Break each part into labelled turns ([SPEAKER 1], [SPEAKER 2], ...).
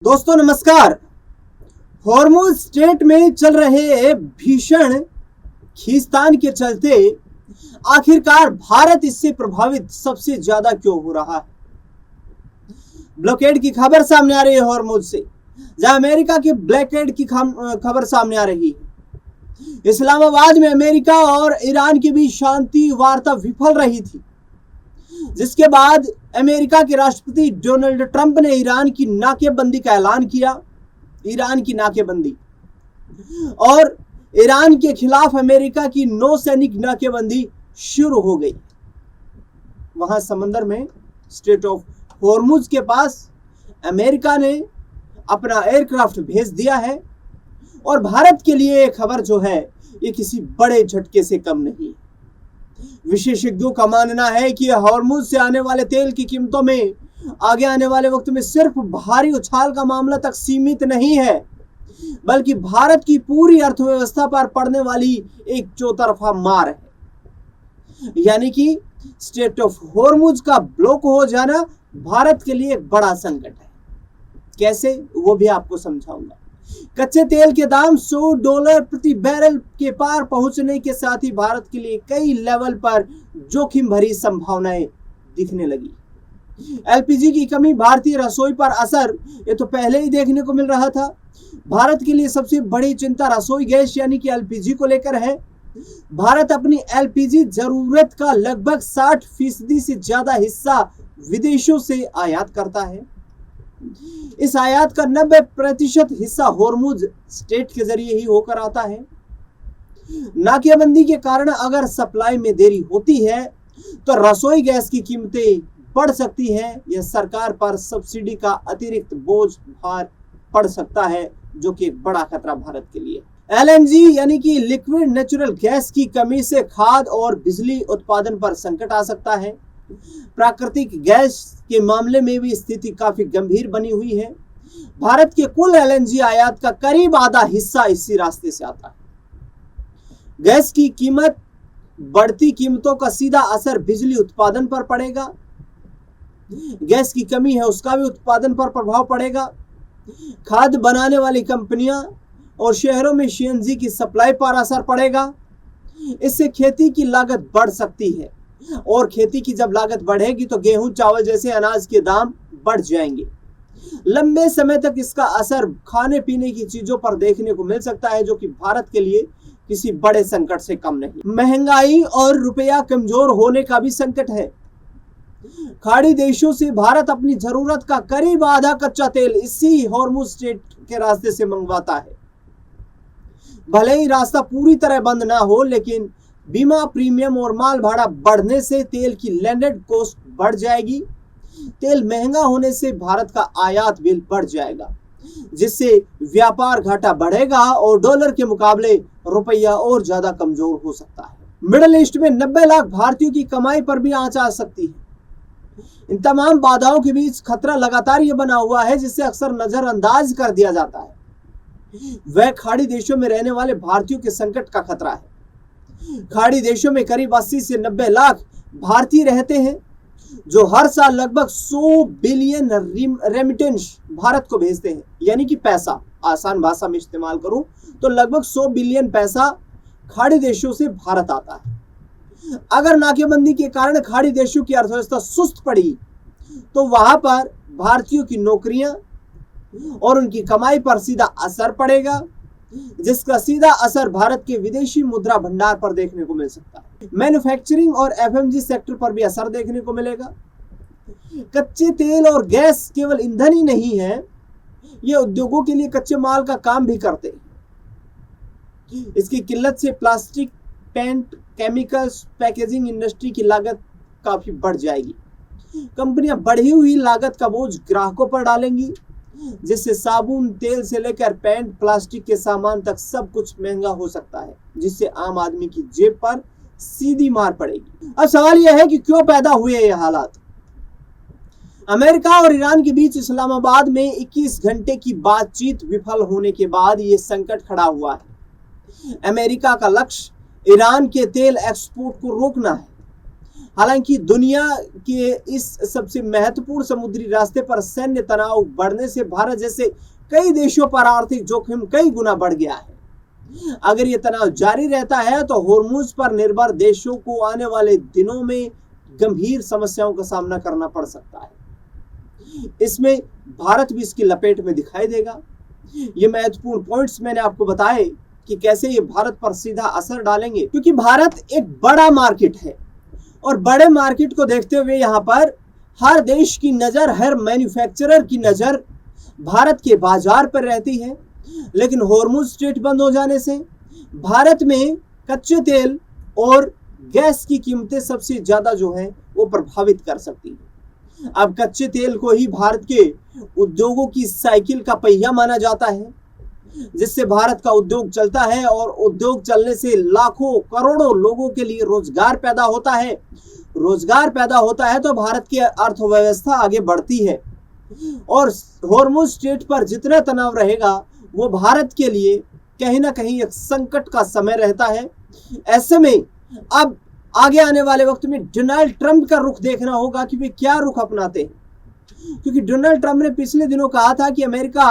[SPEAKER 1] दोस्तों नमस्कार। Hormuz strait में चल रहे भीषण खींचतान के चलते आखिरकार भारत इससे प्रभावित सबसे ज्यादा क्यों हो रहा है? ब्लॉकेड की खबर सामने आ रही है हॉर्मुज से, जहां अमेरिका की ब्लॉकेड की खबर सामने आ रही है। इस्लामाबाद में अमेरिका और ईरान के बीच शांति वार्ता विफल रही थी, जिसके बाद अमेरिका के राष्ट्रपति डोनाल्ड ट्रंप ने ईरान की नाकेबंदी का ऐलान किया। ईरान की नाकेबंदी और ईरान के खिलाफ अमेरिका की नौसैनिक नाकेबंदी शुरू हो गई। वहां समंदर में स्ट्रेट ऑफ हॉर्मुज के पास अमेरिका ने अपना एयरक्राफ्ट भेज दिया है और भारत के लिए यह खबर जो है ये किसी बड़े झटके से कम नहीं। विशेषज्ञों का मानना है कि हॉर्मुज से आने वाले तेल की कीमतों में आगे आने वाले वक्त में सिर्फ भारी उछाल का मामला तक सीमित नहीं है, बल्कि भारत की पूरी अर्थव्यवस्था पर पड़ने वाली एक चौतरफा मार है। यानी कि स्ट्रेट ऑफ हॉर्मुज का ब्लॉक हो जाना भारत के लिए एक बड़ा संकट है। कैसे, वो भी आपको समझाऊंगा। कच्चे तेल के दाम $100 प्रति बैरल के पार पहुंचने के साथ ही भारत के लिए कई लेवल पर जोखिम भरी संभावनाएं दिखने लगी। एलपीजी की कमी भारतीय रसोई पर असर ये तो पहले ही देखने को मिल रहा था। भारत के लिए सबसे बड़ी चिंता रसोई गैस यानी कि एलपीजी को लेकर है। भारत अपनी एलपीजी जरूरत का लगभग 60% से ज्यादा हिस्सा विदेशों से आयात करता है। इस आयात का 90% हिस्सा हॉर्मुज स्ट्रेट के जरिए ही होकर आता है। नाकेबंदी के कारण अगर सप्लाई में देरी होती है तो रसोई गैस की कीमतें बढ़ सकती हैं। यह सरकार पर सब्सिडी का अतिरिक्त बोझ भार पड़ सकता है, जो कि एक बड़ा खतरा भारत के लिए। एलएनजी यानी कि लिक्विड नेचुरल गैस की कमी से खाद्य और बिजली उत्पादन पर संकट आ सकता है। प्राकृतिक गैस के मामले में भी स्थिति काफी गंभीर बनी हुई है। भारत के कुल एलएनजी आयात का करीब आधा हिस्सा इसी रास्ते से आता है। गैस की कीमत बढ़ती कीमतों का सीधा असर बिजली उत्पादन पर पड़ेगा। गैस की कमी है उसका भी उत्पादन पर प्रभाव पड़ेगा। खाद्य बनाने वाली कंपनियां और शहरों में सीएनजी की सप्लाई पर असर पड़ेगा। इससे खेती की लागत बढ़ सकती है और खेती की जब लागत बढ़ेगी तो गेहूं चावल जैसे अनाज के दाम बढ़ जाएंगे। लंबे समय तक इसका असर खाने पीने की चीजों पर देखने को मिल सकता है, जो कि भारत के लिए किसी बड़े संकट से कम नहीं। महंगाई और रुपया कमजोर होने का भी संकट है। खाड़ी देशों से भारत अपनी जरूरत का करीब आधा कच्चा तेल इसी हॉर्मुज स्ट्रेट के रास्ते से मंगवाता है। भले ही रास्ता पूरी तरह बंद ना हो, लेकिन बीमा प्रीमियम और माल भाड़ा बढ़ने से तेल की लैंडेड कॉस्ट बढ़ जाएगी। तेल महंगा होने से भारत का आयात बिल बढ़ जाएगा, जिससे व्यापार घाटा बढ़ेगा और डॉलर के मुकाबले रुपया और ज्यादा कमजोर हो सकता है। मिडिल ईस्ट में 90 लाख भारतीयों की कमाई पर भी आंच आ सकती है। इन तमाम बाधाओं के बीच खतरा लगातार ये बना हुआ है, जिससे अक्सर नजरअंदाज कर दिया जाता है। वह खाड़ी देशों में रहने वाले भारतीयों के संकट का खतरा है। खाड़ी देशों में करीब 80 से 90 लाख भारतीय रहते हैं, जो हर साल लगभग 100 बिलियन रेमिटेंस भारत को भेजते हैं। यानी कि पैसा, आसान भाषा में इस्तेमाल करूं तो लगभग 100 बिलियन पैसा खाड़ी देशों से भारत आता है। अगर नाकेबंदी के कारण खाड़ी देशों की अर्थव्यवस्था सुस्त पड़ी तो वहां पर भारतीयों की नौकरियां और उनकी कमाई पर सीधा असर पड़ेगा, जिसका सीधा असर भारत के विदेशी मुद्रा भंडार पर देखने को मिल सकता है। मैन्युफैक्चरिंग और एफएमजी सेक्टर पर भी असर देखने को मिलेगा। कच्चे तेल और गैस केवल ईंधन ही नहीं है, ये उद्योगों के लिए कच्चे माल का काम भी करते हैं। इसकी किल्लत से plastic, paint, chemicals, packaging industry की लागत काफी बढ़ जाएगी। कंपनियां बढ़ी हुई लागत का बोझ ग्राहकों पर डालेंगी, जिससे साबुन तेल से लेकर पेंट, प्लास्टिक के सामान तक सब कुछ महंगा हो सकता है, जिससे आम आदमी की जेब पर सीधी मार पड़ेगी। अब सवाल यह है कि क्यों पैदा हुए ये हालात। अमेरिका और ईरान के बीच इस्लामाबाद में 21 घंटे की बातचीत विफल होने के बाद यह संकट खड़ा हुआ है। अमेरिका का लक्ष्य ईरान के तेल एक्सपोर्ट को रोकना है। हालांकि दुनिया के इस सबसे महत्वपूर्ण समुद्री रास्ते पर सैन्य तनाव बढ़ने से भारत जैसे कई देशों पर आर्थिक जोखिम कई गुना बढ़ गया है। अगर ये तनाव जारी रहता है तो होर्मुज पर निर्भर देशों को आने वाले दिनों में गंभीर समस्याओं का सामना करना पड़ सकता है। इसमें भारत भी इसकी लपेट में दिखाई देगा। ये महत्वपूर्ण पॉइंट्स मैंने आपको बताए कि कैसे ये भारत पर सीधा असर डालेंगे, क्योंकि भारत एक बड़ा मार्केट है और बड़े मार्केट को देखते हुए यहाँ पर हर देश की नजर, हर मैन्युफैक्चरर की नजर भारत के बाजार पर रहती है। लेकिन होर्मुज स्ट्रेट बंद हो जाने से भारत में कच्चे तेल और गैस की कीमतें सबसे ज्यादा जो है वो प्रभावित कर सकती है। अब कच्चे तेल को ही भारत के उद्योगों की साइकिल का पहिया माना जाता है, जिससे भारत का उद्योग चलता है और उद्योग चलने से लाखों करोड़ों लोगों के लिए रोजगार पैदा होता है। रोजगार पैदा होता है तो भारत की अर्थव्यवस्था आगे बढ़ती है और होर्मुज स्ट्रेट पर जितना तनाव रहेगा वो भारत के लिए कहीं ना कहीं एक संकट का समय रहता है। ऐसे में अब आगे आने वाले वक्त में डोनाल्ड ट्रंप का रुख देखना होगा कि वे क्या रुख अपनाते हैं, क्योंकि डोनाल्ड ट्रंप ने पिछले दिनों कहा था कि अमेरिका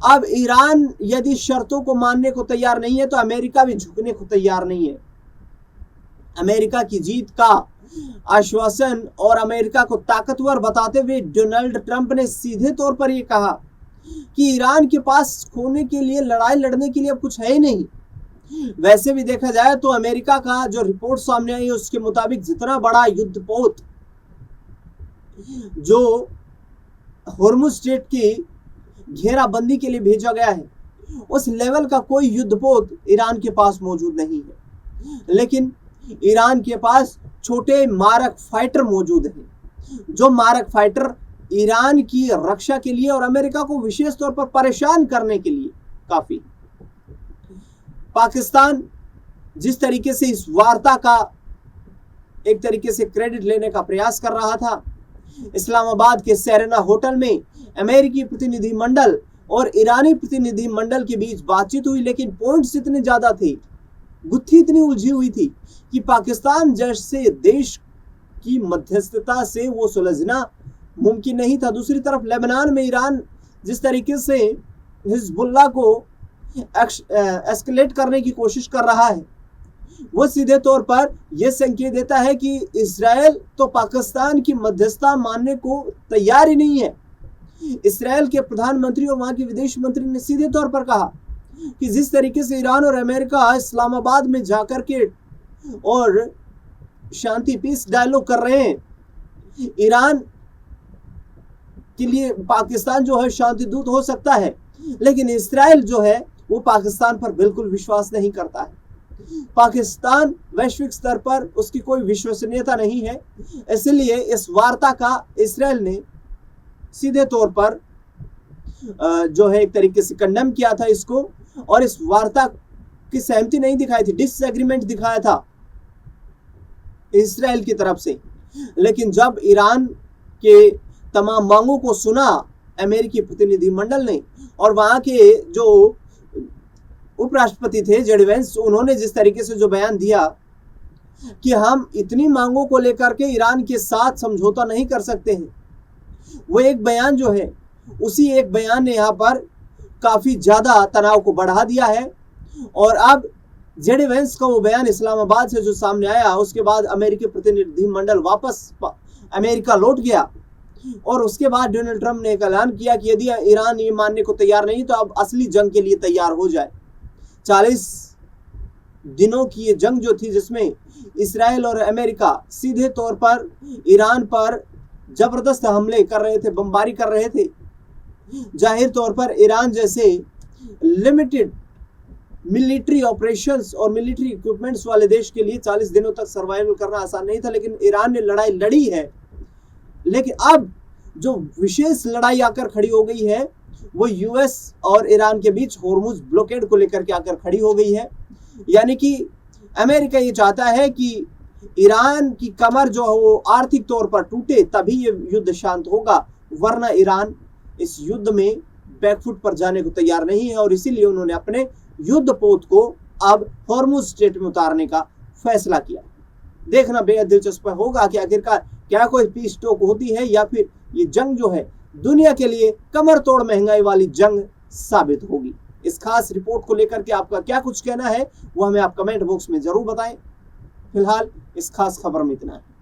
[SPEAKER 1] अब ईरान यदि शर्तों को मानने को तैयार नहीं है तो अमेरिका भी झुकने को तैयार नहीं है। अमेरिका की जीत का आश्वासन और अमेरिका को ताकतवर बताते हुए डोनाल्ड ट्रंप ने सीधे तौर पर यह कहा कि ईरान के पास खोने के लिए, लड़ाई लड़ने के लिए अब कुछ है ही नहीं। वैसे भी देखा जाए तो अमेरिका का जो रिपोर्ट सामने आई है उसके मुताबिक जितना बड़ा युद्धपोत जो होर्मुज स्ट्रेट की घेराबंदी के लिए भेजा गया है, उस लेवल का कोई युद्धपोत ईरान के पास मौजूद नहीं है। लेकिन ईरान के पास छोटे मारक फाइटर मौजूद हैं, जो मारक फाइटर ईरान की रक्षा के लिए और अमेरिका को विशेष तौर पर परेशान करने के लिए काफी। पाकिस्तान जिस तरीके से इस वार्ता का एक तरीके से क्रेडिट लेने का प्रयास कर रहा था, इस्लामाबाद के सेरेना होटल में अमेरिकी प्रतिनिधिमंडल और ईरानी प्रतिनिधिमंडल के बीच बातचीत हुई, लेकिन पॉइंट्स इतने ज्यादा थे, गुत्थी इतनी उलझी हुई थी कि पाकिस्तान जैसे देश की मध्यस्थता से वो सुलझना मुमकिन नहीं था। दूसरी तरफ लेबनान में ईरान जिस तरीके से हिजबुल्लाह को एस्केलेट करने की कोशिश कर रहा है, वो सीधे तौर पर यह संकेत देता है कि इजराइल तो पाकिस्तान की मध्यस्थता मानने को तैयार ही नहीं है। इजराइल के प्रधानमंत्री और वहां के विदेश मंत्री ने सीधे तौर पर कहा कि जिस तरीके से ईरान और अमेरिका इस्लामाबाद में जाकर के और शांति पीस डायलॉग कर रहे हैं, ईरान के लिए पाकिस्तान जो है शांति दूत हो सकता है, लेकिन इजराइल जो है वो पाकिस्तान पर बिल्कुल विश्वास नहीं करता है। पाकिस्तान वैश्विक स्तर पर उसकी कोई विश्वसनीयता नहीं है, इसलिए इस वार्ता का इजराइल ने सीधे तौर पर जो है एक तरीके से कंडेम किया था इसको, और इस वार्ता की सहमति नहीं दिखाई थी, डिसएग्रीमेंट दिखाया था इजराइल की तरफ से। लेकिन जब ईरान के तमाम मांगों को सुना अमेरिकी प्रतिनिधिमंडल ने और वहां के जो उपराष्ट्रपति थे जेडी वेंस, उन्होंने जिस तरीके से जो बयान दिया कि हम इतनी मांगों को लेकर के ईरान के साथ समझौता नहीं कर सकते हैं, वो एक बयान जो है उसी एक बयान ने यहाँ पर काफी ज्यादा तनाव को बढ़ा दिया है। और अब जेडी वेंस का वो बयान इस्लामाबाद से जो सामने आया, उसके बाद अमेरिकी प्रतिनिधिमंडल वापस अमेरिका लौट गया और उसके बाद डोनाल्ड ट्रंप ने एक ऐलान किया कि यदि ईरान ये मानने को तैयार नहीं तो अब असली जंग के लिए तैयार हो जाए। 40 दिनों की ये जंग जो थी, जिसमें इजराइल और अमेरिका सीधे तौर पर ईरान पर जबरदस्त हमले कर रहे थे, बमबारी कर रहे थे। जाहिर तौर पर ईरान जैसे लिमिटेड मिलिट्री ऑपरेशंस और मिलिट्री इक्विपमेंट्स वाले देश के लिए 40 दिनों तक सर्वाइवल करना आसान नहीं था, लेकिन ईरान ने लड़ाई लड़ी है। लेकिन अब जो विशेष लड़ाई आकर खड़ी हो गई है वो यूएस और ईरान के बीच होर्मुज ब्लॉकेड को लेकर के आकर खड़ी हो गई है। यानी कि अमेरिका ये चाहता है कि ईरान की कमर जो है वो आर्थिक तौर पर टूटे, तभी ये युद्ध शांत होगा, वरना ईरान इस युद्ध में बैकफुट पर जाने को तैयार नहीं है। और इसीलिए उन्होंने अपने युद्ध पोत को अब होर्मुज स्ट्रेट में उतारने का फैसला किया। देखना बेहद दिलचस्प होगा कि आखिरकार क्या कोई पीस टॉक होती है या फिर ये जंग जो है दुनिया के लिए कमर तोड़ महंगाई वाली जंग साबित होगी। इस खास रिपोर्ट को लेकर के आपका क्या कुछ कहना है वो हमें आप कमेंट बॉक्स में जरूर बताएं। फिलहाल इस खास खबर में इतना है।